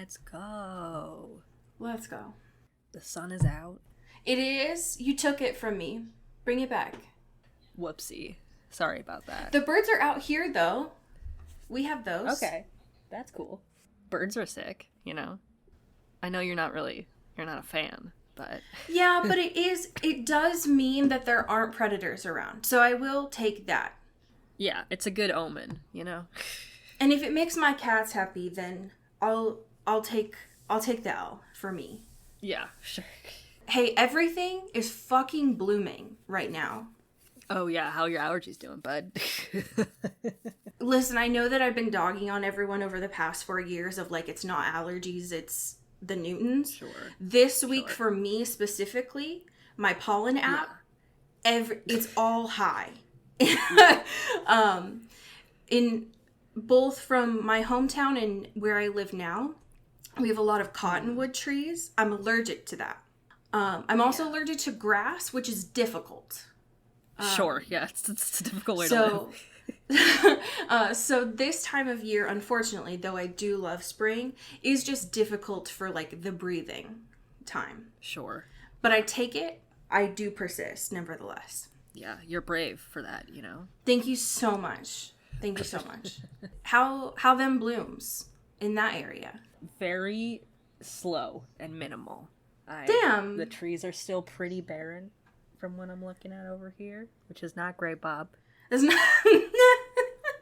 Let's go. Let's go. The sun is out. It is. You took it from me. Bring it back. Whoopsie. Sorry about that. The birds are out here, though. We have those. Okay. That's cool. Birds are sick, you know? I know you're not a fan, but... Yeah, but it does mean that there aren't predators around. So I will take that. Yeah, it's a good omen, you know? And if it makes my cats happy, then I'll take the L for me. Yeah, sure. Hey, everything is fucking blooming right now. Oh yeah, how are your allergies doing, bud? Listen, I know that I've been dogging on everyone over the past 4 years of like, it's not allergies, it's the Newtons. Sure. This week for me specifically, my pollen app, it's all high. In both from my hometown and where I live now, we have a lot of cottonwood trees. I'm allergic to that. I'm also allergic to grass, which is difficult. Sure, yeah, it's a difficult way to live. So this time of year, unfortunately, though I do love spring, is just difficult for like the breathing time. Sure. But I take it. I do persist, nevertheless. Yeah, you're brave for that, you know? Thank you so much. Thank you so much. How them blooms in that area? Very slow and minimal. Damn. The trees are still pretty barren from what I'm looking at over here, which is not great, Bob. It's not.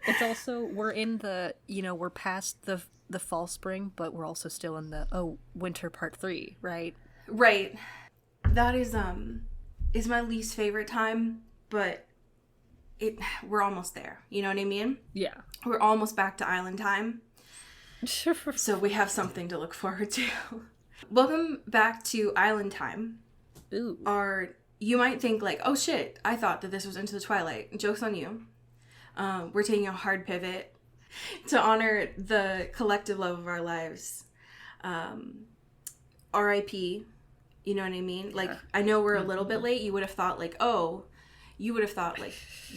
It's also, we're in the, we're past the fall spring, but we're also still in the, winter part 3, right? Right. That is my least favorite time, but we're almost there. You know what I mean? Yeah. We're almost back to island time. So we have something to look forward to. Welcome back to Island Time. Ooh. You might think like, oh shit, I thought that this was Into the Twilight. Joke's on you. We're taking a hard pivot to honor the collective love of our lives. R.I.P. You know what I mean? Like, I know we're a little bit late. You would have thought like,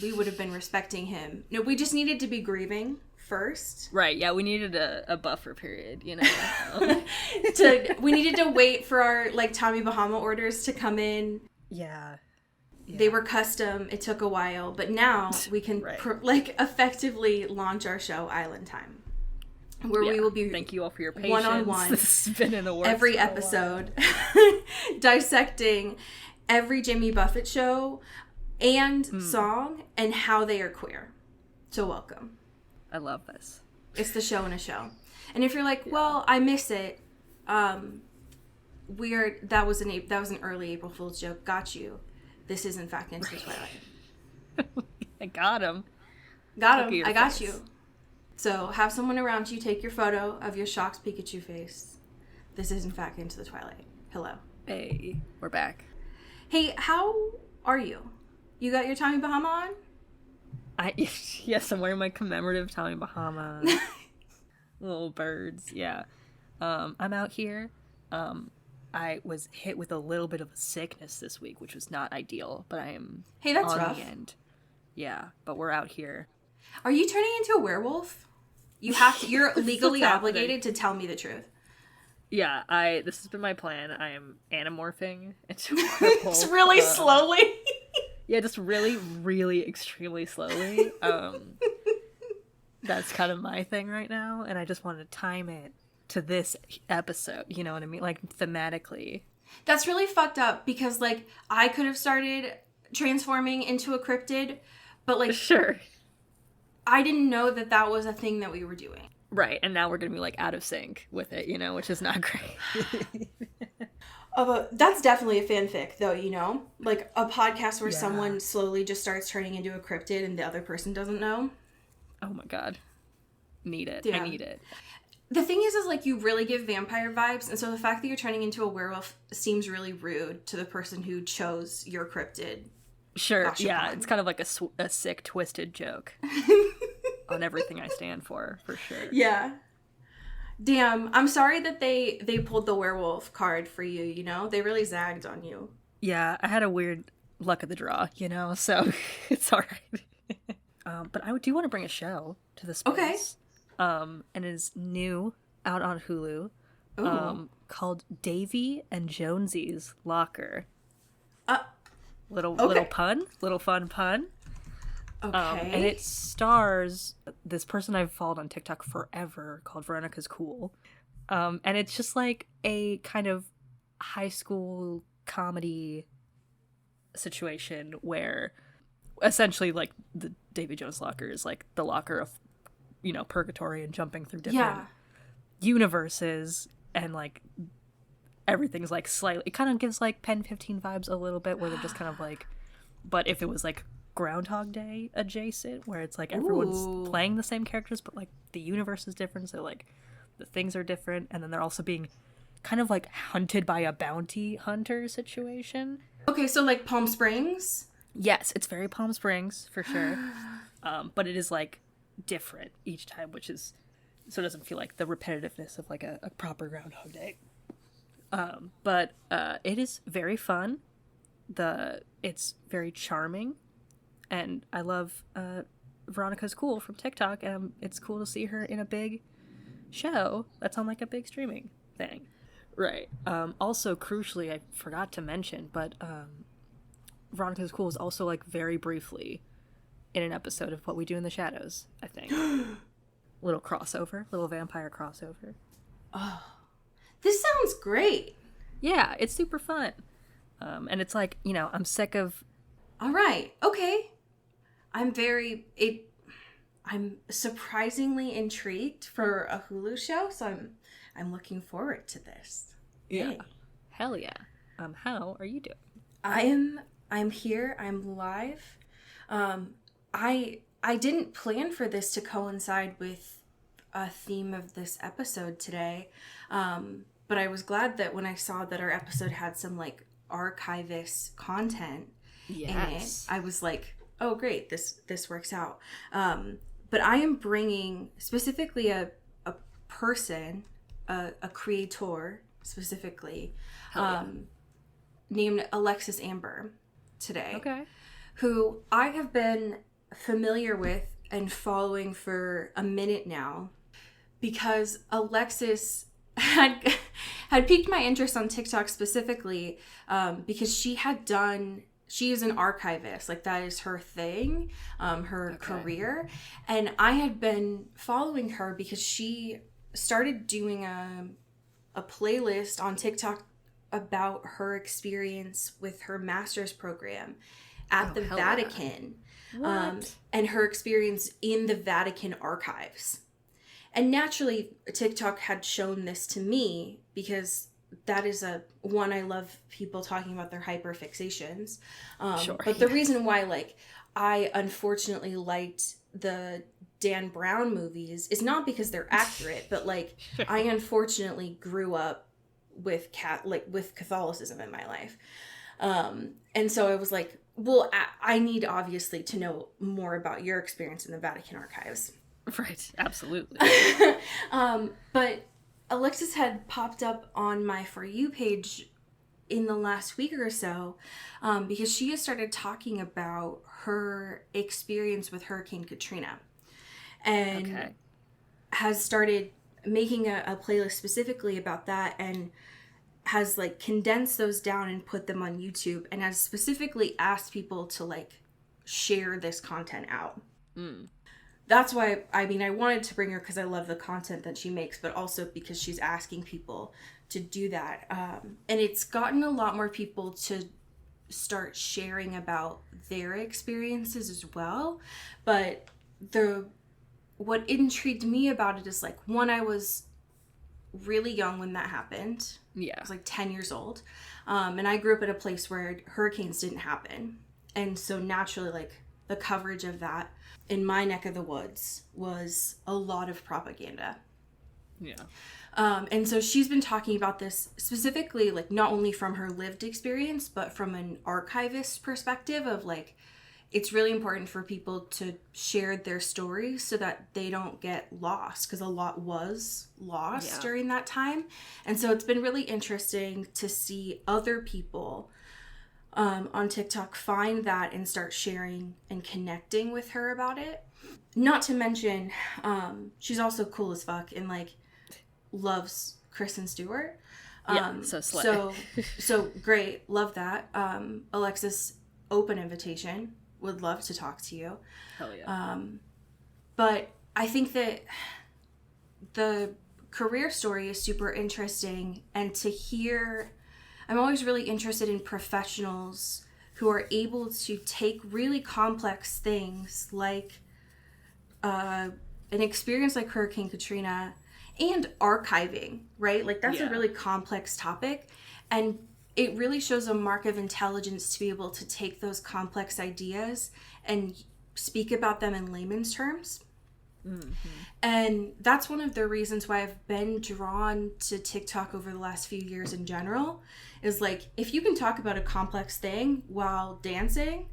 we would have been respecting him. No, we just needed to be grieving first. Right, yeah, we needed a buffer period, you know. We needed to wait for our like Tommy Bahama orders to come in. Yeah. They were custom. It took a while, but now we can effectively launch our show Island Time, where we will be. Thank you all for your patience. One-on-one. This has been in the works every episode, dissecting every Jimmy Buffett show and song and how they are queer. So welcome. I love this. It's the show in a show. And if you're like, well, I miss it, that was an early April Fool's joke. Got you. This is in fact Into the Twilight. I got him. Got him. I got you. So have someone around you take your photo of your shocked Pikachu face. This is in fact Into the Twilight. Hello. Hey, we're back. Hey, how are you? You got your Tommy Bahama on? Yes, I'm wearing my commemorative Tommy Bahama. Little birds, yeah. I'm out here. I was hit with a little bit of a sickness this week, which was not ideal, but I am that's on rough. The end. Yeah, but we're out here. Are you turning into a werewolf? You're legally obligated to tell me the truth. Yeah, this has been my plan. I am anamorphing into a werewolf. It's really slowly. Yeah, just really, really extremely slowly. That's kind of my thing right now, and I just want to time it to this episode, you know what I mean? Like, thematically. That's really fucked up, because, like, I could have started transforming into a cryptid, but, like... Sure. I didn't know that was a thing that we were doing. Right, and now we're gonna be, like, out of sync with it, you know, which is not great. That's definitely a fanfic, though, you know? Like, a podcast where someone slowly just starts turning into a cryptid and the other person doesn't know. Oh my god. Need it. Yeah. I need it. The thing is like, you really give vampire vibes, and so the fact that you're turning into a werewolf seems really rude to the person who chose your cryptid. Sure, yeah, it's kind of like a sick, twisted joke on everything I stand for sure. Yeah. Damn, I'm sorry that they pulled the werewolf card for you, you know? They really zagged on you. Yeah, I had a weird luck of the draw, you know, so it's alright. But I do want to bring a show to the space. Okay. And is new, out on Hulu. Ooh. Called Davy and Jonesy's Locker. Little Okay. fun pun. Okay. And it stars this person I've followed on TikTok forever called Veronica's Cool. And it's just like a kind of high school comedy situation where essentially like the Davy Jones locker is like the locker of, purgatory and jumping through different universes, and like everything's like slightly, it kind of gives like Pen 15 vibes a little bit, where they're just kind of like, but if it was like Groundhog Day adjacent, where it's like everyone's playing the same characters but like the universe is different, so like the things are different, and then they're also being kind of like hunted by a bounty hunter situation. Okay, so like Palm Springs? Yes, it's very Palm Springs for sure. But it is like different each time, which is so it doesn't feel like the repetitiveness of like a proper Groundhog Day. But it is very fun. It's very charming, and I love Veronica's Cool from TikTok, and it's cool to see her in a big show that's on like a big streaming thing. Right. Also, crucially, I forgot to mention, but Veronica's Cool is also like very briefly in an episode of What We Do in the Shadows, I think. Little crossover, little vampire crossover. Oh, this sounds great. Yeah, it's super fun. And it's like, I'm sick of... All right. Okay. I'm surprisingly intrigued for a Hulu show, so I'm looking forward to this. Yeah. Yay. Hell yeah. How are you doing? I'm here. I'm live. I didn't plan for this to coincide with a theme of this episode today. But I was glad that when I saw that our episode had some like archivist content in it, I was like, oh great, this works out. But I am bringing specifically a person, a creator specifically, named Alexis Amber today. Okay. Who I have been familiar with and following for a minute now, because Alexis had piqued my interest on TikTok specifically, because she is an archivist, like that is her thing, her career. And I had been following her because she started doing a playlist on TikTok about her experience with her master's program at the Vatican, and her experience in the Vatican archives. And naturally, TikTok had shown this to me because that is I love people talking about their hyperfixations. But the reason why, like, I unfortunately liked the Dan Brown movies is not because they're accurate, but like, I unfortunately grew up with Catholicism in my life. And so I was like, well, I need obviously to know more about your experience in the Vatican archives. Right, absolutely. But Alexis had popped up on my For You page in the last week or so, because she has started talking about her experience with Hurricane Katrina, and has started making a playlist specifically about that, and has like condensed those down and put them on YouTube, and has specifically asked people to like share this content out. That's why, I wanted to bring her because I love the content that she makes, but also because she's asking people to do that. And it's gotten a lot more people to start sharing about their experiences as well. But what intrigued me about it is, like, one, I was really young when that happened. Yeah. I was like 10 years old. And I grew up in a place where hurricanes didn't happen. And so naturally, like, the coverage of that in my neck of the woods was a lot of propaganda. Yeah. And so she's been talking about this specifically, like, not only from her lived experience, but from an archivist perspective of, like, it's really important for people to share their stories so that they don't get lost, because a lot was lost during that time. And so it's been really interesting to see other people on TikTok find that and start sharing and connecting with her about it. Not to mention, she's also cool as fuck and, like, loves Kristen Stewart. So slay. So great. Love that. Alexis, open invitation. Would love to talk to you. Hell yeah. But I think that the career story is super interesting, and to hear, I'm always really interested in professionals who are able to take really complex things like an experience like Hurricane Katrina and archiving, right? Like that's a really complex topic, and it really shows a mark of intelligence to be able to take those complex ideas and speak about them in layman's terms. Mm-hmm. And that's one of the reasons why I've been drawn to TikTok over the last few years in general, is like, if you can talk about a complex thing while dancing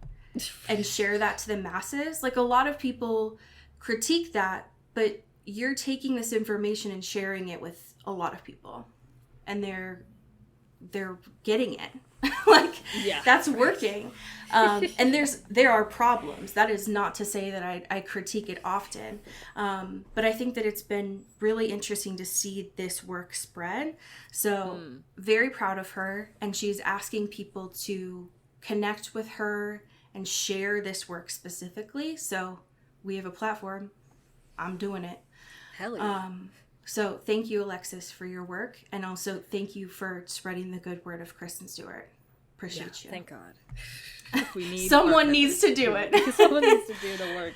and share that to the masses, like a lot of people critique that, but you're taking this information and sharing it with a lot of people, and they're getting it. Like, that's working. And there are problems. That is not to say that I critique it often. But I think that it's been really interesting to see this work spread. So very proud of her. And she's asking people to connect with her and share this work specifically. So we have a platform. I'm doing it. Hell yeah. So thank you, Alexis, for your work. And also thank you for spreading the good word of Kristen Stewart. Appreciate you. Thank God. We need Someone needs to do it. Someone needs to do the work.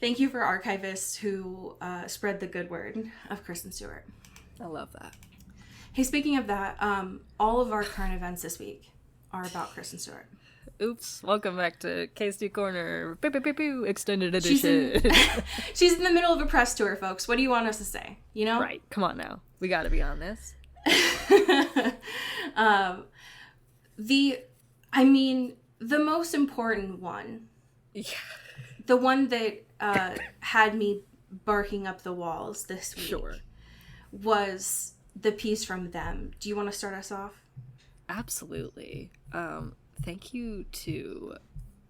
Thank you for archivists who spread the good word of Kristen Stewart. I love that. Hey, speaking of that, all of our current events this week are about Kristen Stewart. Oops. Welcome back to K2 Corner. Pew, pew, pew, pew, extended edition. She's in the middle of a press tour, folks. What do you want us to say? You know? Right. Come on now. We got to be on this. The most important one. Yeah. The one that had me barking up the walls this week. Sure. Was the piece from them. Do you want to start us off? Absolutely. Thank you to,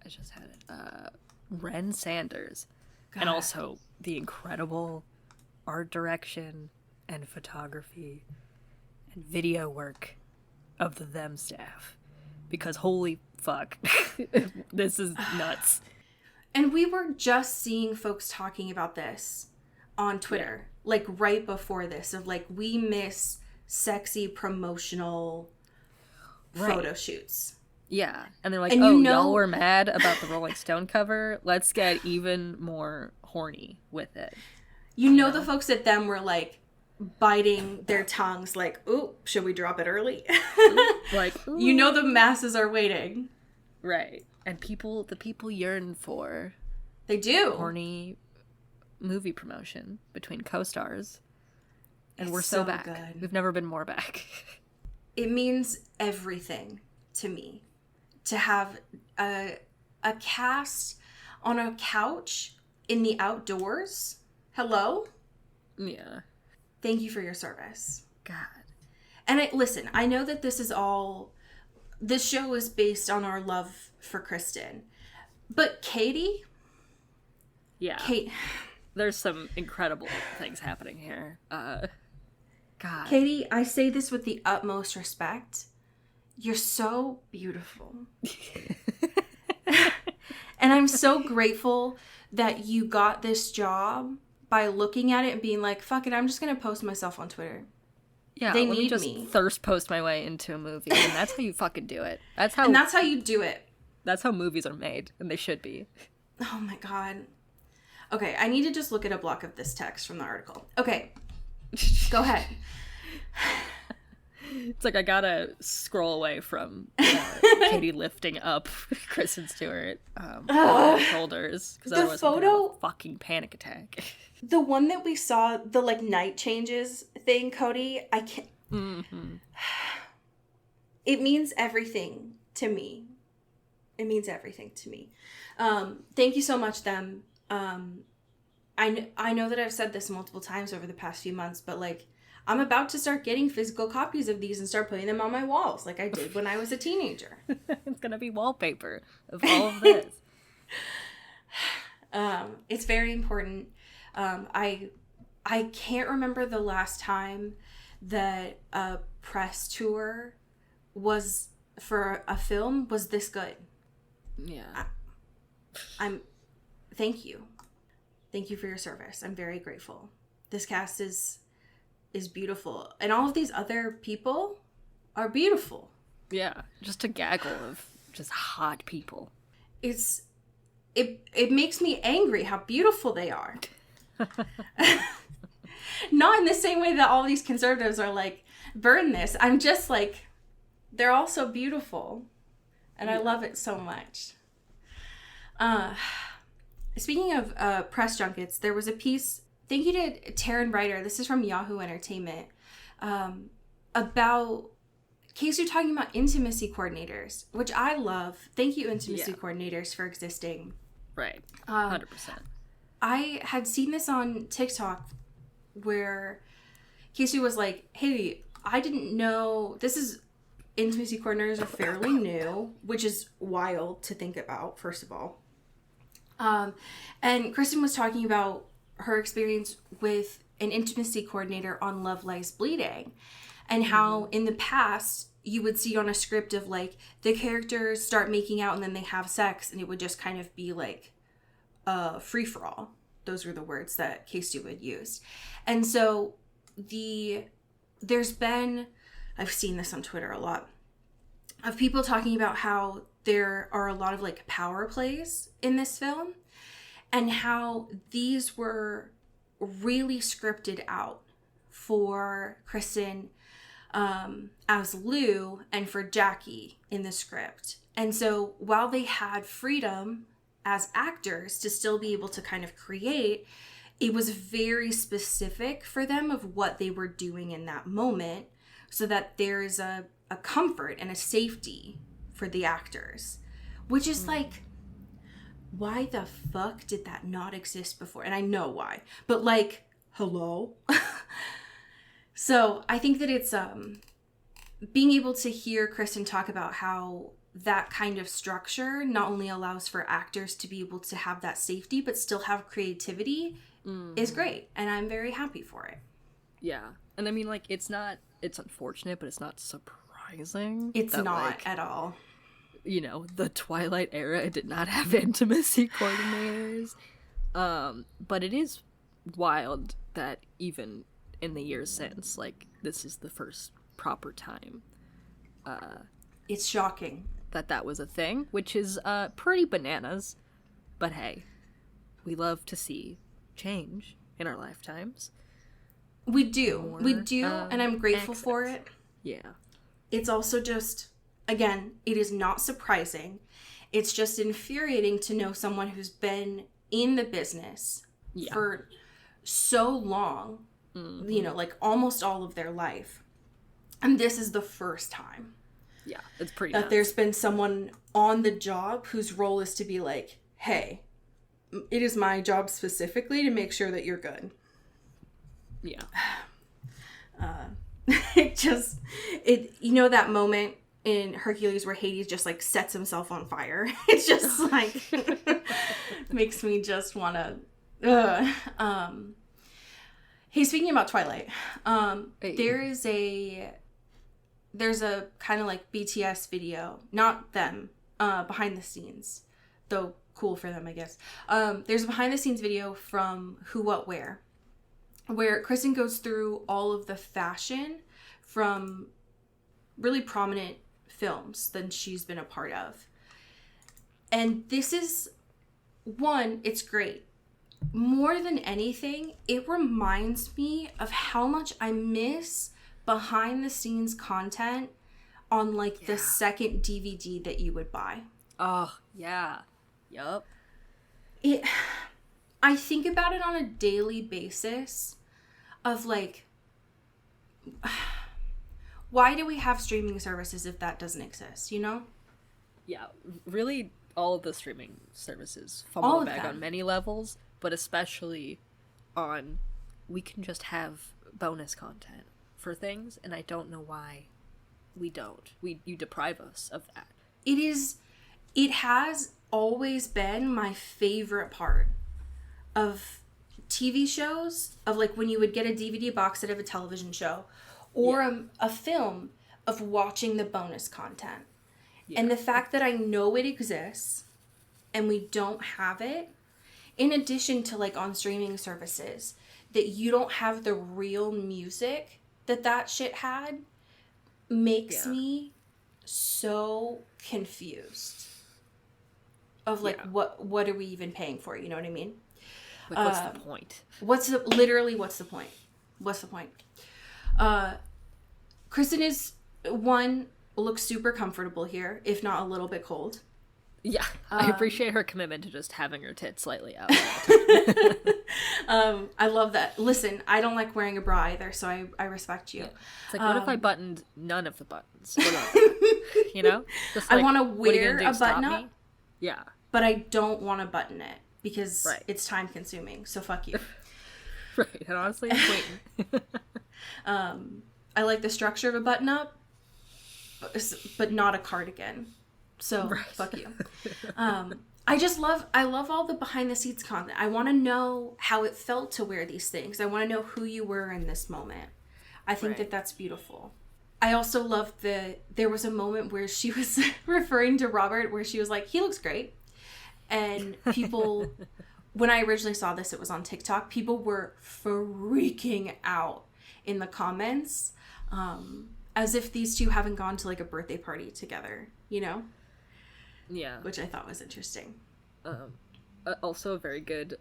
I just had it, Ren Sanders. God. And also the incredible art direction and photography and video work of the Them staff. Because holy fuck, this is nuts. And we were just seeing folks talking about this on Twitter, like right before this, of like, we miss sexy promotional photo shoots. Yeah, and they're like, y'all were mad about the Rolling Stone cover? Let's get even more horny with it. You know the folks at Them were like biting their tongues like, ooh, should we drop it early? Like, ooh. You know the masses are waiting. Right. And the people yearn for... They do. Horny movie promotion between co-stars. And we're so back. Good. We've never been more back. It means everything to me to have a cast on a couch in the outdoors. Hello? Yeah. Thank you for your service. God. And listen, I know that this show is based on our love for Kristen. But Katie? Yeah. There's some incredible things happening here. God. Katie, I say this with the utmost respect. You're so beautiful. And I'm so grateful that you got this job by looking at it and being like, fuck it, I'm just going to post myself on Twitter. Yeah, they let need me just me. Thirst post my way into a movie. And that's how you fucking do it. That's how you do it. That's how movies are made. And they should be. Oh my God. Okay, I need to just look at a block of this text from the article. Okay. Go ahead. It's like I gotta scroll away from Katie lifting up Kristen Stewart shoulders because otherwise I'm gonna have a fucking panic attack. The one that we saw, the like night changes thing, Cody, I can't. Mm-hmm. It means everything to me. It means everything to me. Thank you so much, Them. I know that I've said this multiple times over the past few months, but like, I'm about to start getting physical copies of these and start putting them on my walls like I did when I was a teenager. It's going to be wallpaper of all of this. It's very important. I I can't remember the last time that a press tour was for a film was this good. Yeah. Thank you. Thank you for your service. I'm very grateful. This cast is beautiful. And all of these other people are beautiful. Yeah. Just a gaggle of just hot people. It makes me angry how beautiful they are. Not in the same way that all these conservatives are like, burn this. I'm just like, they're all so beautiful. And I love it so much. Speaking of press junkets, there was a piece, thank you to Taryn Ryder, this is from Yahoo Entertainment, about Casey talking about intimacy coordinators, which I love. Thank you, intimacy coordinators, for existing. Right. 100%. I had seen this on TikTok where Casey was like, hey, I didn't know, intimacy coordinators are fairly new, which is wild to think about, first of all. And Kristen was talking about her experience with an intimacy coordinator on Love Lies Bleeding, and how in the past you would see on a script of like the characters start making out and then they have sex, and it would just kind of be like a free-for-all. Those were the words that Casey would use. And so there's been, I've seen this on Twitter a lot, of people talking about how there are a lot of like power plays in this film, and how these were really scripted out for Kristen as Lou and for Jackie in the script. And so while they had freedom as actors to still be able to kind of create, it was very specific for them of what they were doing in that moment, so that there is a comfort and a safety for the actors, which is like, why the fuck did that not exist before? And I know why, but like, hello. So I think that it's being able to hear Kristen talk about how that kind of structure not only allows for actors to be able to have that safety but still have creativity is great, and I'm very happy for it. Yeah. And I mean, like, it's unfortunate, but it's not surprising. It's not, like, at all. You know, the Twilight era did not have intimacy coordinators. But it is wild that even in the years since, like, this is the first proper time. It's shocking. That was a thing, which is pretty bananas. But hey, we love to see change in our lifetimes. We do, and I'm grateful for it. Yeah. It's also just, again, it is not surprising. It's just infuriating to know someone who's been in the business for so long, you know, like almost all of their life. And this is the first time. Yeah, it's pretty that nuts. There's been someone on the job whose role is to be like, hey, it is my job specifically to make sure that you're good. Yeah. You know that moment in Hercules where Hades just like sets himself on fire? It's just like, makes me just want to, Hey, speaking about Twilight, hey. There's a kind of like BTS video, not them, behind the scenes, though cool for them, I guess. There's a behind the scenes video from Who What Wear, where Kristen goes through all of the fashion from really prominent films that she's been a part of. And this is, one, it's great. More than anything, it reminds me of how much I miss behind the scenes content on like the second DVD that you would buy. Oh, yeah. Yup. I think about it on a daily basis of like, why do we have streaming services if that doesn't exist, you know? Yeah, really all of the streaming services fumble the bag on many levels, but especially on, we can just have bonus content for things, and I don't know why we don't. You deprive us of that. It has always been my favorite part of TV shows of like when you would get a DVD box set of a television show or a film of watching the bonus content. Yeah. And the fact that I know it exists and we don't have it, in addition to like on streaming services, that you don't have the real music that shit had, makes me so confused of like what are we even paying for, you know what I mean? Like, what's the point? What's the point? Kristen is looks super comfortable here, if not a little bit cold. Yeah, I appreciate her commitment to just having her tits slightly out. I love that. Listen, I don't like wearing a bra either, so I respect you. Yeah. It's like, what if I buttoned none of the buttons? You know? Just like, I want to wear a button up. Me? Yeah. But I don't want to button it because it's time consuming, so fuck you. Right, and honestly, I'm waiting. I like the structure of a button up, but not a cardigan. So fuck you. I love all the behind the scenes content. I want to know how it felt to wear these things. I want to know who you were in this moment. I think that that's beautiful. I also love there was a moment where she was referring to Robert where she was like, he looks great. And people, when I originally saw this, it was on TikTok, people were freaking out in the comments, as if these two haven't gone to like a birthday party together, you know? Yeah. Which I thought was interesting. Also a very good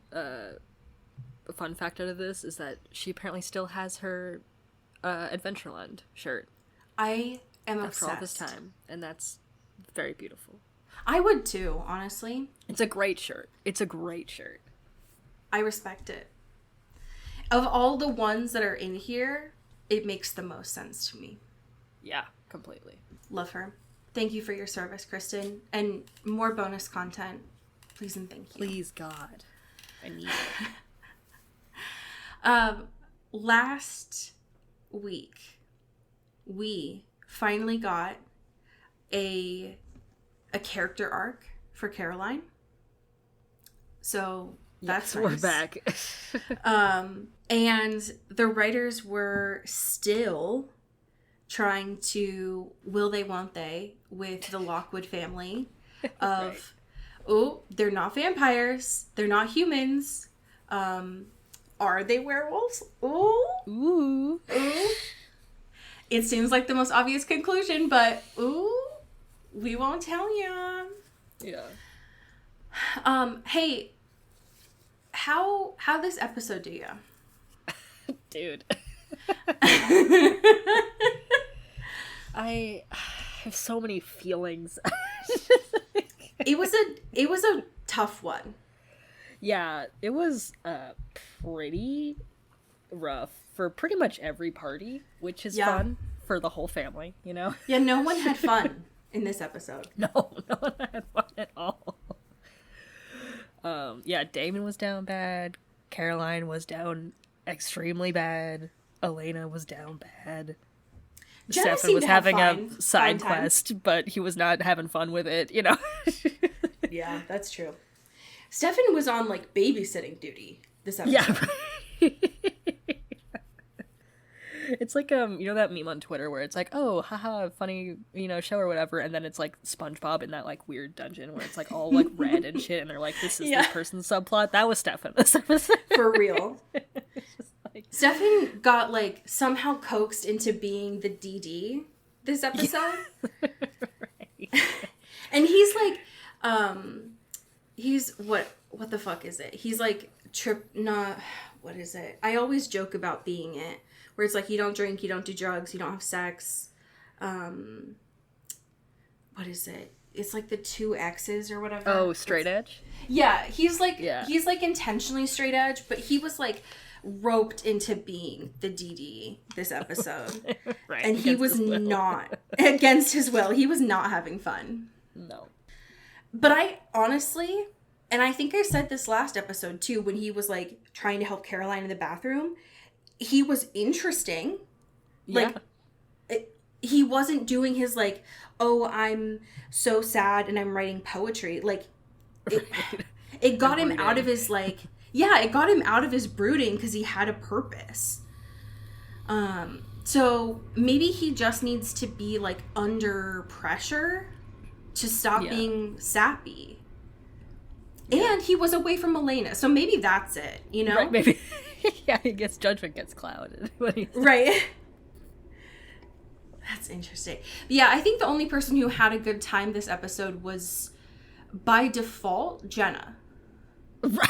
fun fact out of this is that she apparently still has her Adventureland shirt. I am obsessed. After all this time. And that's very beautiful. I would too, honestly. It's a great shirt. I respect it. Of all the ones that are in here, it makes the most sense to me. Yeah, completely. Love her. Thank you for your service, Kristen. And more bonus content. Please and thank you. Please, God. I need it. Last week, we finally got a character arc for Caroline. So that's nice. We're back. And the writers were still trying to will they, won't they with the Lockwood family of, they're not vampires. They're not humans. Are they werewolves? Ooh. It seems like the most obvious conclusion, but we won't tell you. Yeah. Hey, how this episode do you? Dude. I have so many feelings. It was a tough one. Yeah, it was pretty rough for pretty much every party, which is fun for the whole family, you know? Yeah, no one had fun in this episode. No one had fun at all. Yeah, Damon was down bad. Caroline was down extremely bad. Elena was down bad. Stefan was having a side quest, but he was not having fun with it, you know? Yeah, that's true. Stefan was on, like, babysitting duty this episode. Yeah. It's like, you know that meme on Twitter where it's like, oh, haha, funny, you know, show or whatever, and then it's like SpongeBob in that, like, weird dungeon where it's like all, like, red and shit, and they're like, this is this person's subplot. That was Stefan this episode. For real. Like... Stefan got, like, somehow coaxed into being the DD this episode. Yeah. Right. And he's like, he's, what the fuck is it? He's like, what is it? I always joke about being it. Where it's like, you don't drink, you don't do drugs, you don't have sex. What is it? It's like the 2 X's or whatever. Oh, straight edge? Yeah, he's like intentionally straight edge, but he was like roped into being the DD this episode. Right. And he was not, against his will, he was not having fun. No. But I honestly, and I think I said this last episode too, when he was like trying to help Caroline in the bathroom, he was interesting. Yeah. Like, he wasn't doing his, like, oh, I'm so sad and I'm writing poetry. Like, it got him out of his, like, Yeah, it got him out of his brooding because he had a purpose. So maybe he just needs to be, like, under pressure to stop being sappy. And he was away from Elena, so maybe that's it, you know? Right, maybe. Yeah, I guess judgment gets clouded. Right. That's interesting. But yeah, I think the only person who had a good time this episode was, by default, Jenna. Right.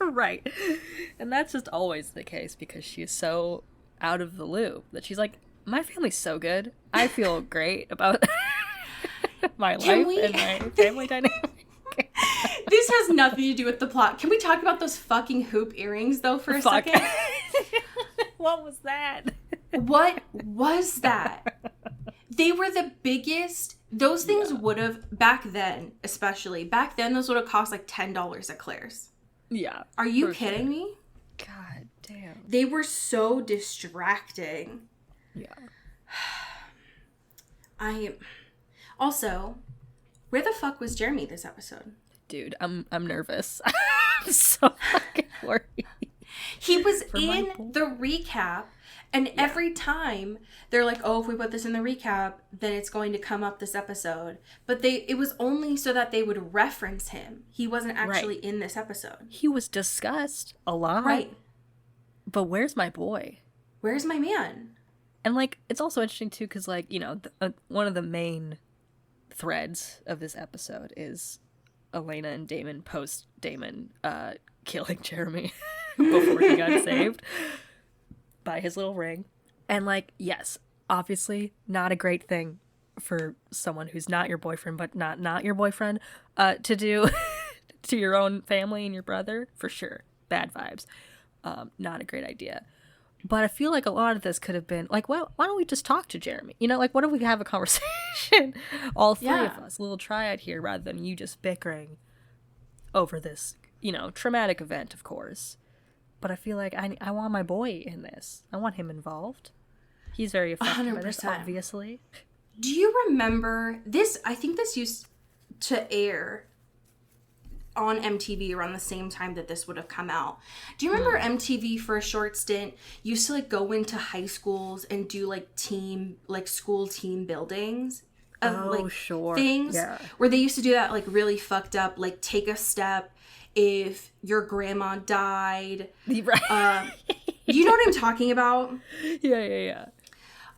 Right. And that's just always the case because she's so out of the loop that she's like, my family's so good. I feel great about my life and my family dynamic. This has nothing to do with the plot. Can we talk about those fucking hoop earrings, though, for a second? What was that? What was that? They were the biggest. Those things would have, back then, especially, back then, those would have cost like $10 at Claire's. Yeah. Are you kidding me? God damn. They were so distracting. Yeah. Also, where the fuck was Jeremy this episode? Dude, I'm nervous. I'm so fucking worried. He was in the recap, and every time they're like, oh, if we put this in the recap, then it's going to come up this episode. But it was only so that they would reference him. He wasn't actually in this episode. He was discussed a lot. Right. But where's my boy? Where's my man? And, like, it's also interesting, too, because, like, you know, one of the main threads of this episode is Elena and Damon post-Damon killing Jeremy before he got saved by his little ring. And, like, yes, obviously not a great thing for someone who's not your boyfriend, but not your boyfriend, to do to your own family and your brother, for sure. Bad vibes. Not a great idea. But I feel like a lot of this could have been, like, well, why don't we just talk to Jeremy? You know, like, what if we have a conversation, all three of us, a little triad here, rather than you just bickering over this, you know, traumatic event, of course. But I feel like I want my boy in this. I want him involved. He's very affected 100%. By this, obviously. Do you remember this? I think this used to air on MTV around the same time that this would have come out. Do you remember MTV for a short stint used to, like, go into high schools and do, like, school team buildings of things where they used to do that, like, really fucked up, like, take a step if your grandma died. Right. You know what I'm talking about? Yeah.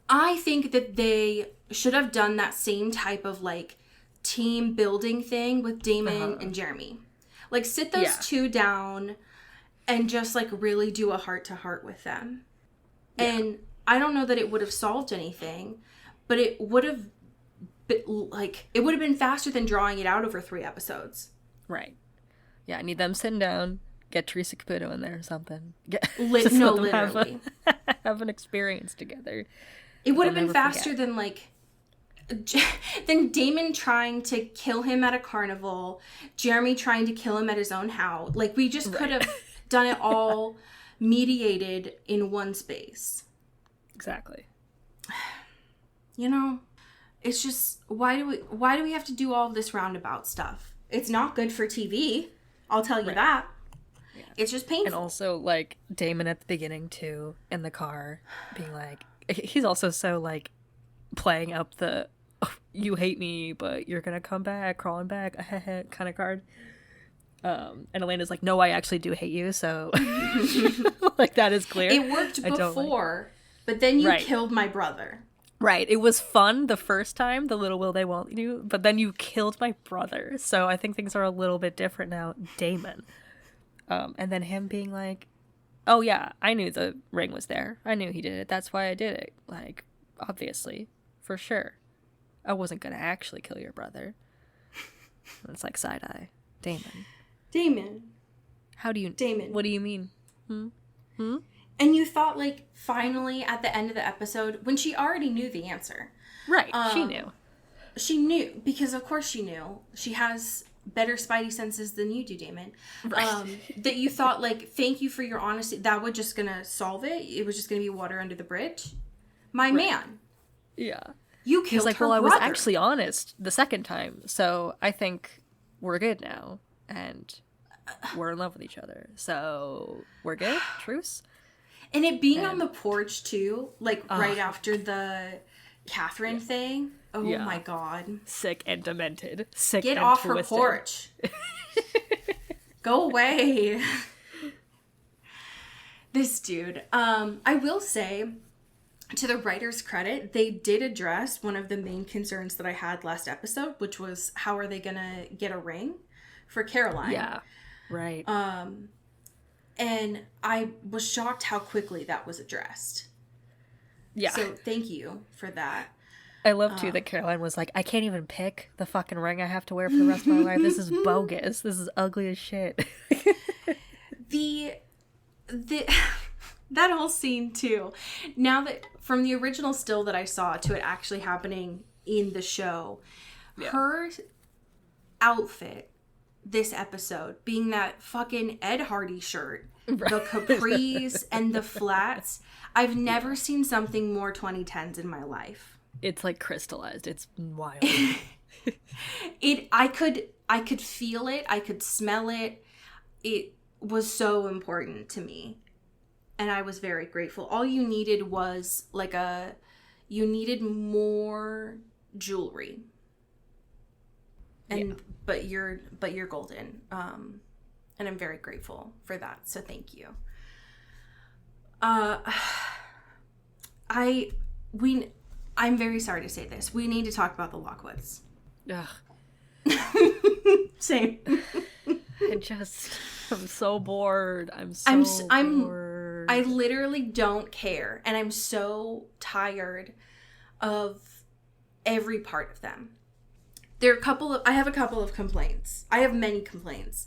I think that they should have done that same type of, like, team building thing with Damon and Jeremy. Like, sit those two down and just, like, really do a heart-to-heart with them. Yeah. And I don't know that it would have solved anything, but it would have been faster than drawing it out over 3 episodes. Right. Yeah, I need them sitting down, get Teresa Caputo in there or something. Literally. Have an experience together. It would have been faster than, like, than Damon trying to kill him at a carnival, Jeremy trying to kill him at his own house. Like, we just could have done it all mediated in one space. Exactly. You know, it's just, why do we have to do all of this roundabout stuff? It's not good for TV. I'll tell you that. Yeah. It's just painful. And also, like, Damon at the beginning, too, in the car, being like, he's also so, like, playing up the you hate me but you're gonna come back crawling back kind of card, and Elena's like, no, I actually do hate you, so like, that is clear. It worked before, but then you killed my brother. Right, it was fun the first time, the little will they won't you, but then you killed my brother, so I think things are a little bit different now. Damon, and then him being like, oh yeah, I knew the ring was there, I knew he did it, that's why I did it, like, obviously, for sure. I wasn't going to actually kill your brother. It's like side-eye. Damon. How do you... Damon. What do you mean? And you thought, like, finally, at the end of the episode, when she already knew the answer. Right, she knew. She knew, because of course she knew. She has better spidey senses than you do, Damon. Right. That you thought, like, thank you for your honesty. That was just going to solve it. It was just going to be water under the bridge. My man. Yeah. You killed He's like, her well, brother. I was actually honest the second time, so I think we're good now. And we're in love with each other. So we're good. Truce. And it being on the porch too, like right after the Catherine thing. Oh my God. Sick and demented. Sick Get and off twisted. her porch. Go away. This dude. I will say, to the writer's credit, they did address one of the main concerns that I had last episode, which was how are they gonna get a ring for Caroline? Yeah. Right. And I was shocked how quickly that was addressed. Yeah. So thank you for that. I love too that Caroline was like, I can't even pick the fucking ring I have to wear for the rest of my life. This is bogus. This is ugly as shit. the that whole scene too. Now that from the original still that I saw to it actually happening in the show, her outfit this episode being that fucking Ed Hardy shirt, the capris and the flats. I've never seen something more 2010s in my life. It's like crystallized. It's wild. I could feel it. I could smell it. It was so important to me. And I was very grateful. All you needed was you needed more jewelry. And but you're golden. And I'm very grateful for that. So thank you. I'm very sorry to say this. We need to talk about the Lockwoods. Ugh. Same. I'm so bored. I'm bored. I literally don't care. And I'm so tired of every part of them. I have a couple of complaints. I have many complaints.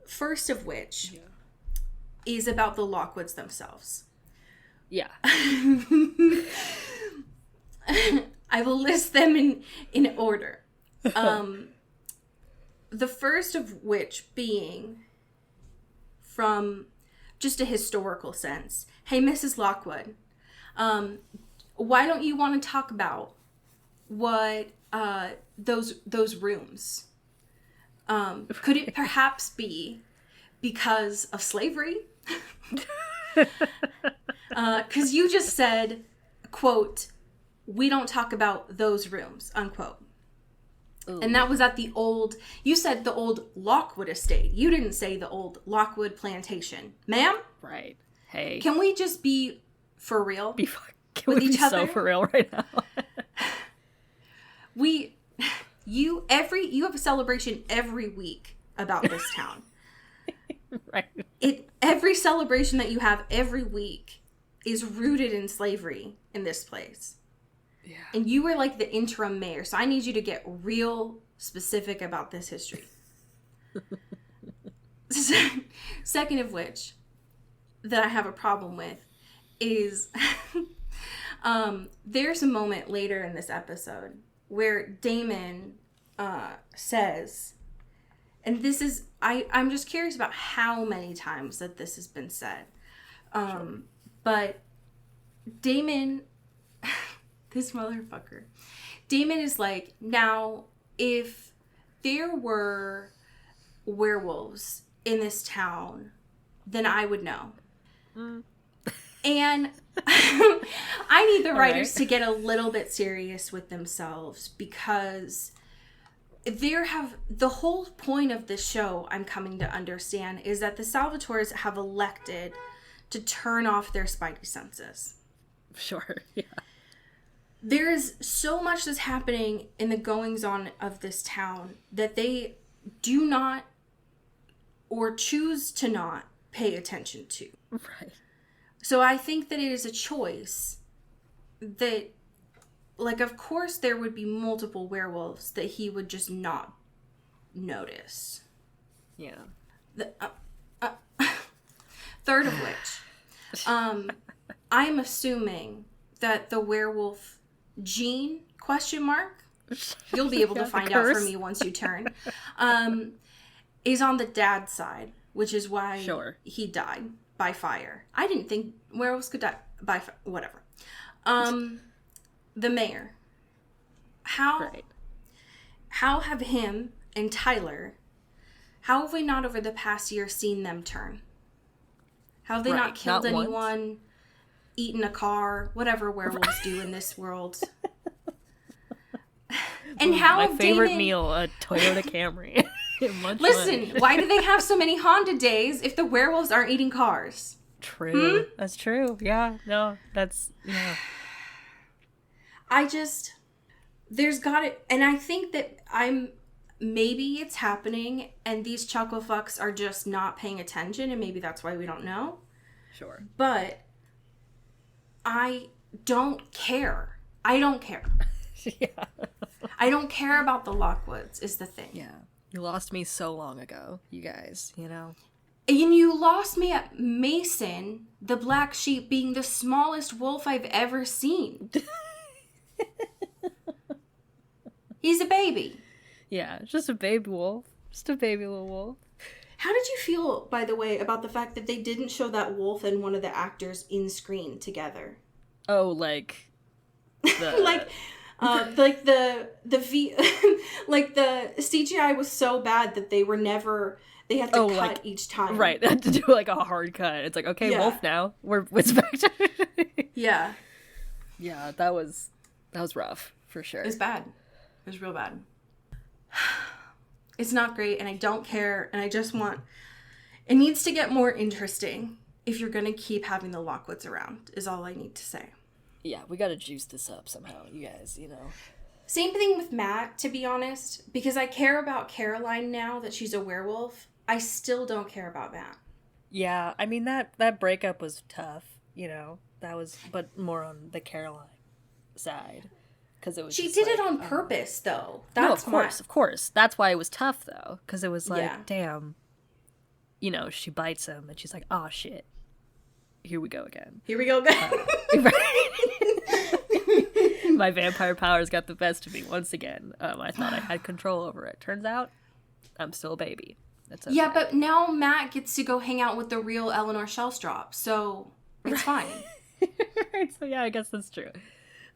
First of which is about the Lockwoods themselves. Yeah. I will list them in order. The first of which being from just a historical sense. Hey, Mrs. Lockwood, why don't you want to talk about what those rooms? Could it perhaps be because of slavery? Because you just said, quote, we don't talk about those rooms, unquote. Ooh. And that was at you said the old Lockwood estate. You didn't say the old Lockwood plantation. Ma'am? Right. Hey. Can we just be for real Can with we each be other? So for real right now? You have a celebration every week about this town. Right. Every celebration that you have every week is rooted in slavery in this place. Yeah. And you were like the interim mayor, so I need you to get real specific about this history. Second of which, that I have a problem with, is there's a moment later in this episode where Damon says, and this is, I'm just curious about how many times that this has been said. Sure. But Damon, this motherfucker, Damon is like, now, if there were werewolves in this town, then I would know. Mm. And I need the writers to get a little bit serious with themselves, because the whole point of this show, I'm coming to understand, is that the Salvatores have elected to turn off their spidey senses. Sure, yeah. There is so much that's happening in the goings-on of this town that they do not or choose to not pay attention to. Right. So I think that it is a choice that, like, of course there would be multiple werewolves that he would just not notice. Yeah. Third of which, I'm assuming that the werewolf gene, ? You'll be able to find out for me once you turn, is on the dad's side, which is why he died by fire. I didn't think werewolves could die by fire. Whatever. The mayor. How have him and Tyler How have we not over the past year seen them turn? How have they not killed anyone, eaten a car, whatever werewolves do in this world? And how my favorite meal, a Toyota Camry. Listen, why do they have so many Honda days if the werewolves aren't eating cars? True. That's true. Yeah. No, that's, yeah. There's gotta, and I think that maybe it's happening and these chuckle fucks are just not paying attention and maybe that's why we don't know. Sure. But I don't care. I don't care. Yeah. I don't care about the Lockwoods is the thing. Yeah. You lost me so long ago, you guys, you know? And you lost me at Mason, the black sheep, being the smallest wolf I've ever seen. He's a baby. Yeah, just a baby wolf. Just a baby little wolf. How did you feel, by the way, about the fact that they didn't show that wolf and one of the actors in screen together? Oh, like the... like the CGI was so bad that they had to cut each time. Right, they had to do like a hard cut. It's like, okay, yeah. Wolf now. It's back to... Yeah. Yeah, that was rough, for sure. It was bad. It was real bad. It's not great, and I don't care, and I just want... It needs to get more interesting if you're going to keep having the Lockwoods around, is all I need to say. Yeah, we gotta juice this up somehow, you guys, you know. Same thing with Matt, to be honest, because I care about Caroline now that she's a werewolf. I still don't care about Matt. Yeah, I mean, that breakup was tough, you know. That was, but more on the Caroline side. Because it was She did it on purpose, though. That's no, of course. That's why it was tough, though. Because it was like, damn, you know, she bites him, and she's like, oh, shit. Here we go again. My vampire powers got the best of me once again. I thought I had control over it. Turns out, I'm still a baby. That's okay. Yeah, but now Matt gets to go hang out with the real Eleanor Shellstrop, so it's fine. Right, so yeah, I guess that's true.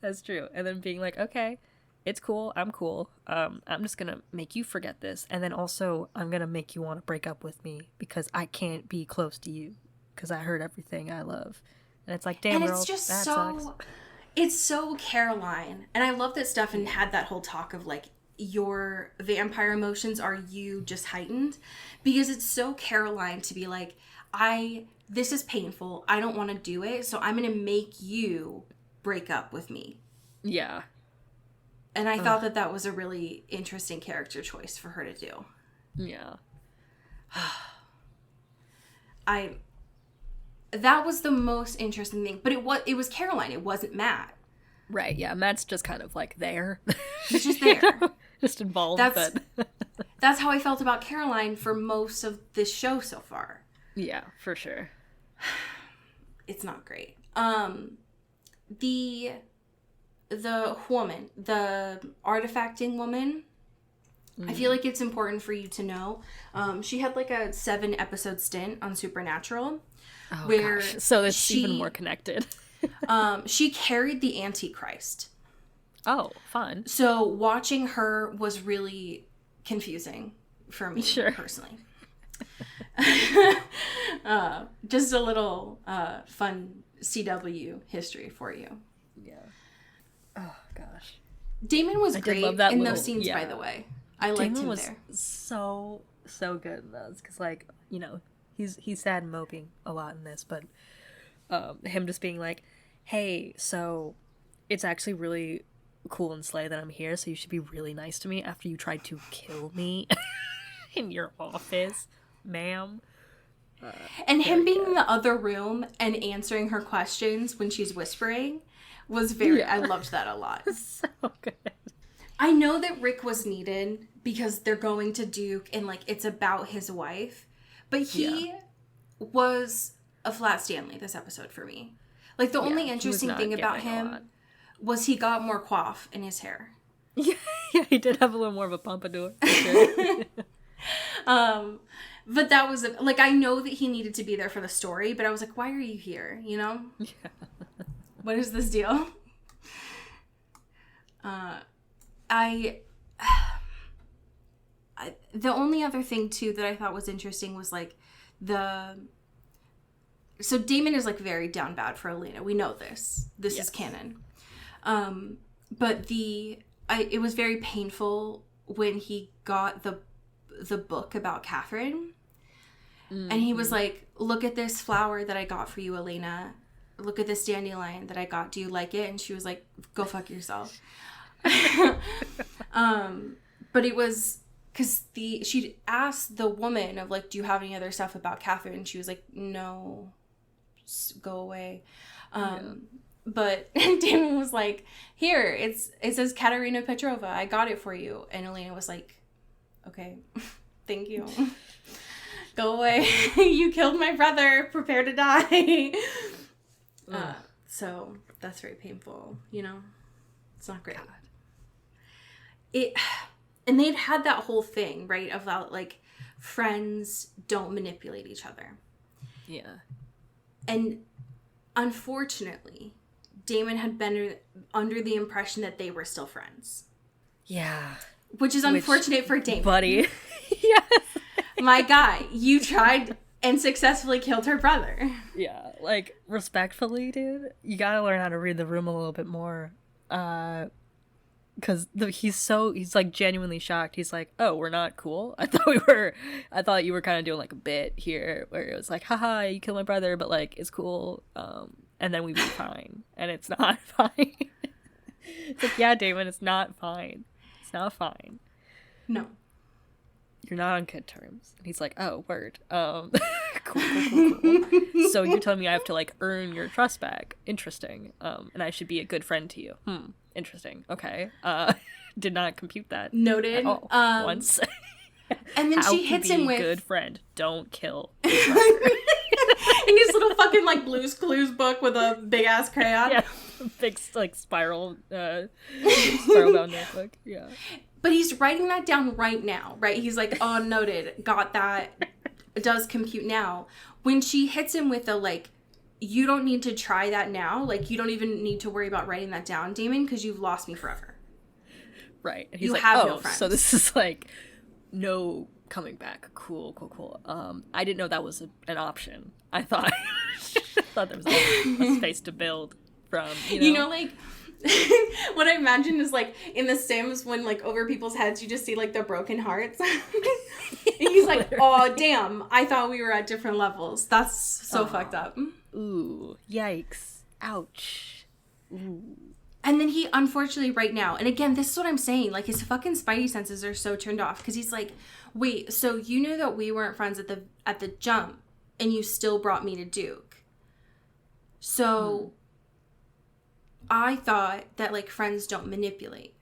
That's true. And then being like, okay, it's cool. I'm cool. I'm just gonna make you forget this, and then also I'm gonna make you want to break up with me because I can't be close to you. Because I heard everything I love. And it's like, damn, and girl, it's just that sucks. Sucks. It's so Caroline. And I love that Stefan had that whole talk of, like, your vampire emotions are you just heightened. Because it's so Caroline to be like, this is painful. I don't want to do it. So I'm going to make you break up with me. Yeah. And I thought that was a really interesting character choice for her to do. Yeah. That was the most interesting thing. But it was Caroline. It wasn't Matt. Right, yeah. Matt's just kind of like there. He's just there. You know? Just involved. That's how I felt about Caroline for most of this show so far. Yeah, for sure. It's not great. The woman, the artifacting woman, I feel like it's important for you to know. She had like a 7-episode stint on Supernatural. Oh, where gosh. So it's even more connected. She carried the Antichrist. Oh, fun. So watching her was really confusing for me, personally. Just a little fun CW history for you. Yeah. Oh, gosh. Damon was great in those scenes, by the way. I liked him there. So good in those. Because, like, you know, he's sad and moping a lot in this, but him just being like, hey, so it's actually really cool and slay that I'm here, so you should be really nice to me after you tried to kill me in your office, ma'am. And him being in the other room and answering her questions when she's whispering was I loved that a lot. So good. I know that Rick was needed because they're going to Duke and, like, it's about his wife. But he was a flat Stanley this episode for me. Like, the only interesting thing about him was he got more coif in his hair. Yeah, he did have a little more of a pompadour. For sure. But that was, like, I know that he needed to be there for the story, but I was like, why are you here, you know? Yeah. What is this deal? the only other thing too that I thought was interesting was like so Damon is like very down bad for Elena. We know this. This is canon. But it was very painful when he got the book about Catherine. Mm-hmm. And he was like, look at this flower that I got for you, Elena. Look at this dandelion that I got. Do you like it? And she was like, go fuck yourself. But it was because she'd asked the woman of like, do you have any other stuff about Catherine? And she was like, no, go away. But Damon was like, here, it says Katerina Petrova. I got it for you. And Elena was like, okay, thank you. Go away. You killed my brother. Prepare to die. So that's very painful, you know? It's not great. God. And they'd had that whole thing, right? About like friends don't manipulate each other. Yeah. And unfortunately, Damon had been under the impression that they were still friends. Yeah. Which is unfortunate for Damon. Buddy. Yes. My guy, you tried and successfully killed her brother. Yeah, like, respectfully, dude, you gotta learn how to read the room a little bit more. Because he's like genuinely shocked. He's like, oh, we're not cool? I thought you were kind of doing like a bit here where it was like, haha, you killed my brother, but like, it's cool. And then we'd be fine. And it's not fine. It's like, yeah, Damon, it's not fine. It's not fine. No. You're not on good terms. And he's like, oh, word. Cool. So you're telling me I have to, like, earn your trust back. Interesting. And I should be a good friend to you. Interesting. Okay. Did not compute that. Noted. At all. Once. And then she hits him with... good friend. Don't kill. In his little fucking, like, Blue's Clues book with a big-ass crayon. Yeah. Big, like, spiral bound notebook. Yeah. But he's writing that down right now, right? He's like, oh, noted, got that, does compute now. When she hits him with the, like, you don't need to try that now. Like, you don't even need to worry about writing that down, Damon, because you've lost me forever. Right. And he's like, have no friends. So this is, like, no coming back. Cool. I didn't know that was an option. I thought there was a space to build from, you know. You know, like... What I imagine is like in the Sims when like over people's heads you just see like the broken hearts. And he's like, oh damn, I thought we were at different levels. That's so fucked up. Ooh, yikes. Ouch. Ooh. And then he unfortunately right now, and again, this is what I'm saying, like his fucking spidey senses are so turned off because he's like, wait, so you knew that we weren't friends at the jump and you still brought me to Duke. So I thought that, like, friends don't manipulate.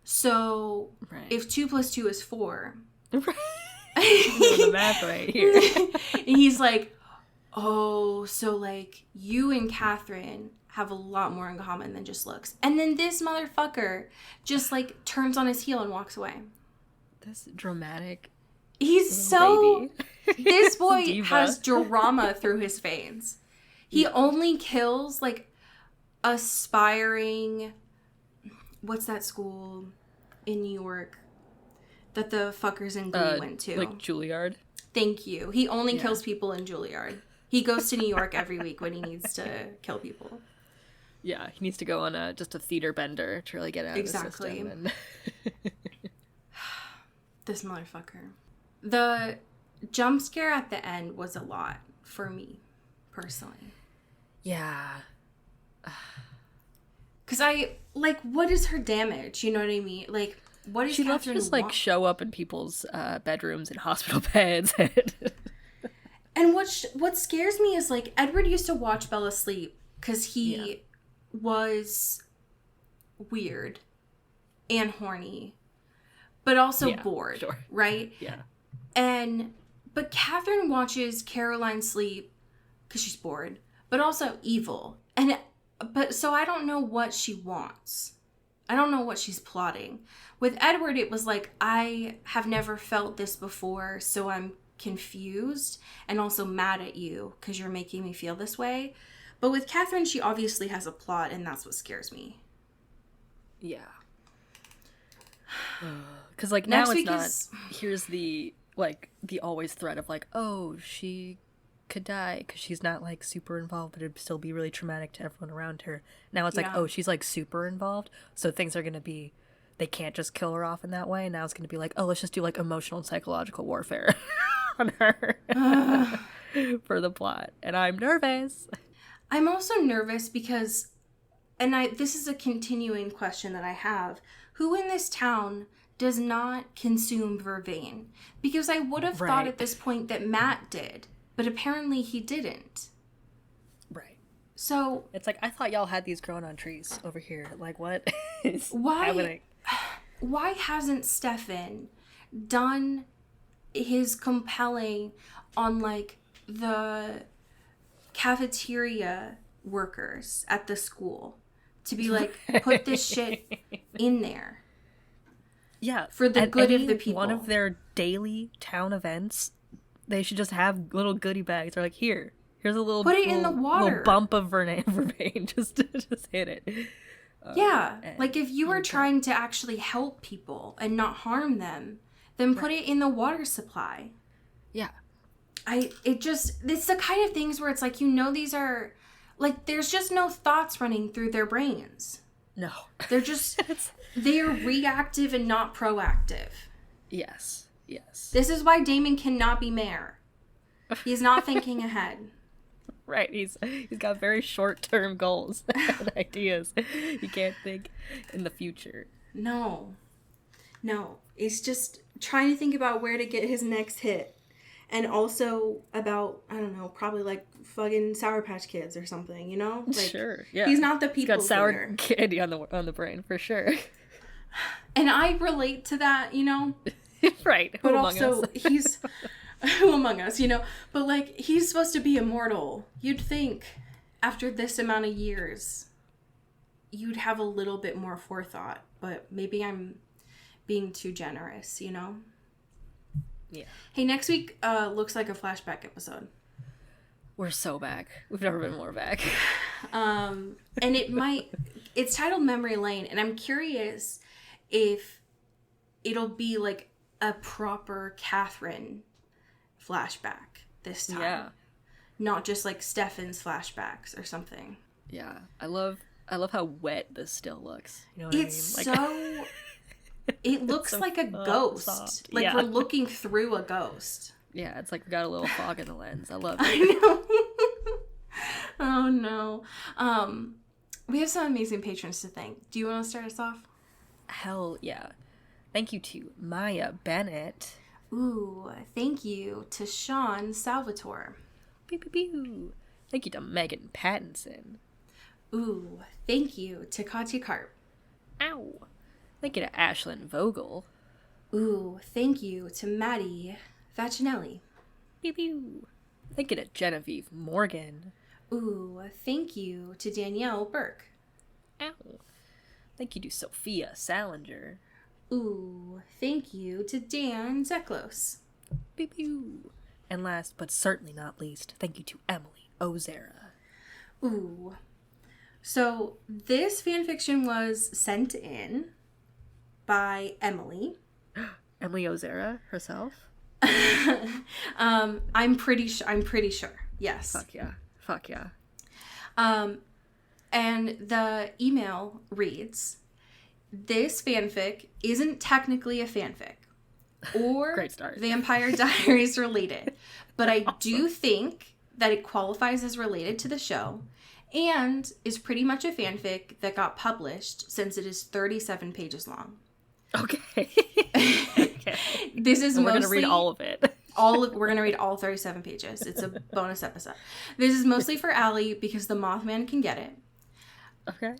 So, if 2 + 2 is 4... Right. The math right here. And he's like, oh, so, like, you and Catherine have a lot more in common than just looks. And then this motherfucker just, like, turns on his heel and walks away. This dramatic He's so... Baby. This boy has drama through his veins. He only kills, like... aspiring, what's that school in New York that the fuckers in Glee went to? Like Juilliard? Thank you. He only kills people in Juilliard. He goes to New York every week when he needs to kill people. Yeah, he needs to go on just a theater bender to really get out of the system. And... This motherfucker. The jump scare at the end was a lot for me, personally. Yeah. Because like, what is her damage? You know what I mean? Like, what is she loves to just, like, show up in people's bedrooms and hospital beds. And what scares me is, like, Edward used to watch Bella sleep because he was weird and horny, but also bored, right? Yeah. But Catherine watches Caroline sleep because she's bored, but also evil. So I don't know what she wants. I don't know what she's plotting. With Edward, it was like, I have never felt this before, so I'm confused and also mad at you because you're making me feel this way. But with Catherine, she obviously has a plot, and that's what scares me. Yeah. Because, like, Next now it's week not, is... here's the, like, the always threat of, like, oh, she could die because she's not, like, super involved, but it'd still be really traumatic to everyone around her. Now it's like, oh, she's, like, super involved, so things are gonna be, they can't just kill her off in that way. Now it's gonna be like, oh, let's just do, like, emotional and psychological warfare on her for the plot. And I'm nervous. I'm also nervous because, and this is a continuing question that I have, who in this town does not consume vervain? Because I would have thought at this point that Matt did, but apparently he didn't. Right. So it's like, I thought y'all had these growing on trees over here. Like, what is happening? Why hasn't Stefan done his compelling on, like, the cafeteria workers at the school to be like, put this shit in there? Yeah. For the good of the people. One of their daily town events, they should just have little goodie bags. They're like, here's a little, put it in the water. Little bump of vervain. just hit it. Yeah. Like, if you were trying to actually help people and not harm them, then put it in the water supply. Yeah. It's the kind of things where it's like, you know, these are, like, there's just no thoughts running through their brains. No. They're just, they are reactive and not proactive. Yes. This is why Damon cannot be mayor. He's not thinking ahead. Right. He's got very short-term goals and ideas. He can't think in the future. No. He's just trying to think about where to get his next hit. And also about, I don't know, probably like fucking Sour Patch Kids or something, you know? Like, sure, yeah. He's not the people. He's got sour candy on the brain, for sure. And I relate to that, you know? Right. But also, he's... Who among us, you know? But, like, he's supposed to be immortal. You'd think, after this amount of years, you'd have a little bit more forethought. But maybe I'm being too generous, you know? Yeah. Hey, next week looks like a flashback episode. We're so back. We've never been more back. And it's titled Memory Lane, and I'm curious if it'll be like a proper Catherine flashback this time. Yeah. Not just like Stefan's flashbacks or something. Yeah. I love how wet this still looks. You know what it's I mean? Like, so... It looks so like a ghost. Soft. Like we're looking through a ghost. Yeah, it's like we got a little fog in the lens. I love it. I know. Oh no. We have some amazing patrons to thank. Do you want to start us off? Hell yeah. Thank you to Maya Bennett. Ooh, thank you to Sean Salvatore. Pew, pew, pew. Thank you to Megan Pattinson. Ooh, thank you to Katya Karp. Ow. Thank you to Ashlyn Vogel. Ooh, thank you to Maddie Facinelli. Pew pew. Thank you to Genevieve Morgan. Ooh, thank you to Danielle Burke. Ow. Thank you to Sophia Salinger. Ooh, thank you to Dan Zeklos. Pew pew. And last but certainly not least, thank you to Emily Ozera. Ooh. So this fanfiction was sent in by Emily. Emily Ozera herself? I'm pretty sure. Yes. Fuck yeah. And the email reads, "This fanfic isn't technically a fanfic or Great start. Vampire Diaries related, but I do think that it qualifies as related to the show and is pretty much a fanfic that got published since it is 37 pages long." Okay. This is we're gonna read all of it. We're gonna read all 37 pages. It's a bonus episode. This is mostly for Allie because the Mothman can get it. Okay.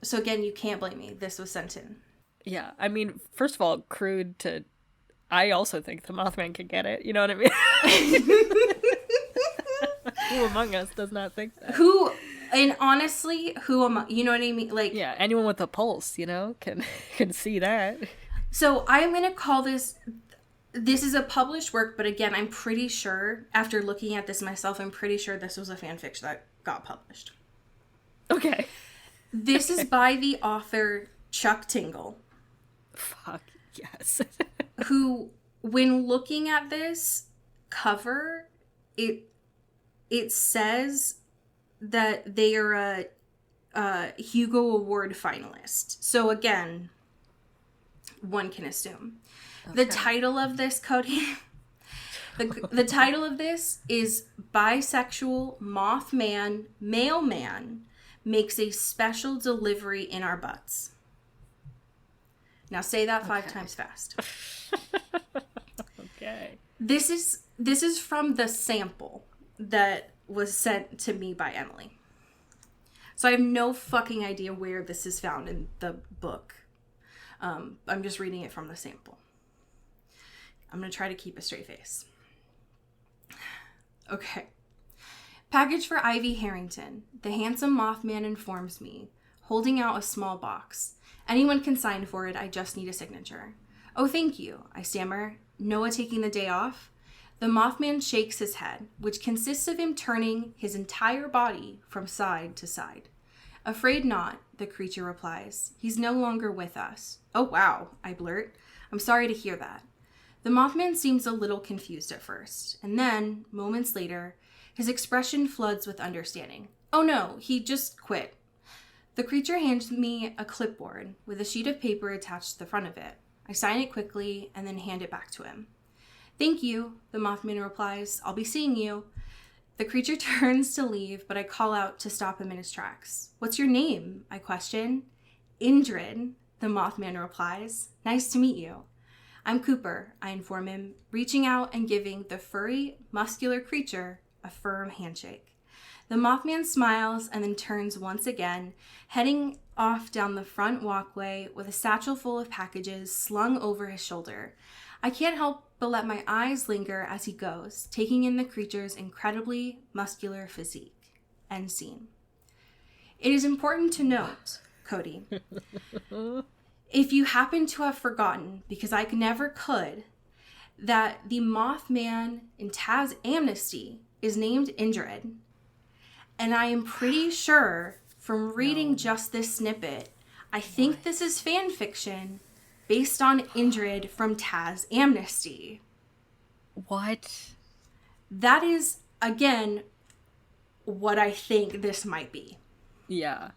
So again, you can't blame me. This was sent in. Yeah, I mean, first of all, crude to. I also think the Mothman can get it. You know what I mean? Who among us does not think that? And honestly, you know what I mean? Like, yeah, anyone with a pulse, you know, can see that. So I'm going to call this is a published work, but again, I'm pretty sure, after looking at this myself, I'm pretty sure this was a fanfiction that got published. Okay. This is by the author Chuck Tingle. Fuck yes. Who, when looking at this cover, it says that they are a Hugo Award finalist. So again, one can assume. Okay. The title of this, Cody, the title of this is Bisexual Mothman Mailman Makes a Special Delivery in Our Butts. Now say that 5 times fast. Okay. This is from the sample that was sent to me by Emily. So I have no fucking idea where this is found in the book. I'm just reading it from the sample. I'm going to try to keep a straight face. Okay. Package for Ivy Harrington. The handsome Mothman informs me, holding out a small box. Anyone can sign for it. I just need a signature. Oh, thank you, I stammer. Noah taking the day off? The Mothman shakes his head, which consists of him turning his entire body from side to side. Afraid not, the creature replies. He's no longer with us. Oh, wow, I blurt. I'm sorry to hear that. The Mothman seems a little confused at first, and then, moments later, his expression floods with understanding. Oh no, he just quit. The creature hands me a clipboard with a sheet of paper attached to the front of it. I sign it quickly and then hand it back to him. Thank you, the Mothman replies. I'll be seeing you. The creature turns to leave, but I call out to stop him in his tracks. What's your name? I question. Indrid, the Mothman replies. Nice to meet you. I'm Cooper, I inform him, reaching out and giving the furry, muscular creature a firm handshake. The Mothman smiles and then turns once again, heading off down the front walkway with a satchel full of packages slung over his shoulder. I can't help but let my eyes linger as he goes, taking in the creature's incredibly muscular physique. End scene. It is important to note, Cody, if you happen to have forgotten, because I never could, that the Mothman in Taz Amnesty is named Indrid. And I am pretty sure from reading just this snippet, I think this is fan fiction based on Indrid from Taz Amnesty. What? That is, again, what I think this might be. Yeah.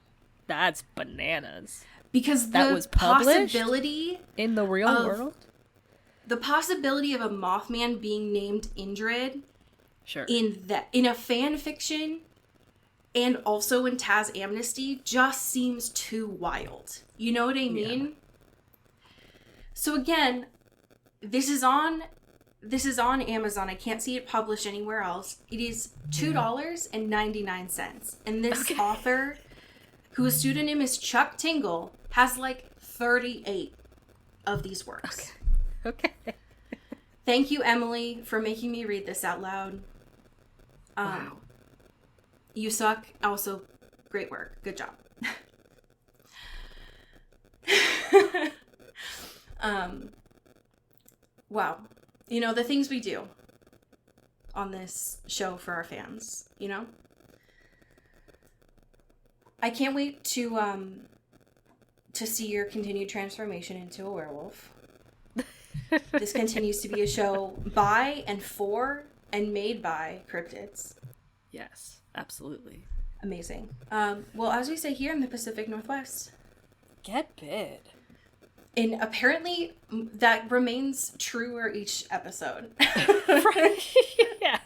That's bananas. Because that was published possibility in the real world? The possibility of a Mothman being named Indrid in a fan fiction and also in Taz Amnesty just seems too wild. You know what I mean? Yeah. So again, this is on Amazon. I can't see it published anywhere else. It is $2.99. And this author, whose pseudonym is Chuck Tingle, has like 38 of these works. Okay. Thank you, Emily, for making me read this out loud. Wow. You suck. Also, great work. Good job. Wow. You know, the things we do on this show for our fans, you know? I can't wait to see your continued transformation into a werewolf. This continues to be a show by and for and made by cryptids. Yes, absolutely. Amazing. Well, as we say here in the Pacific Northwest, get bid. And apparently that remains truer each episode. Right. Yeah.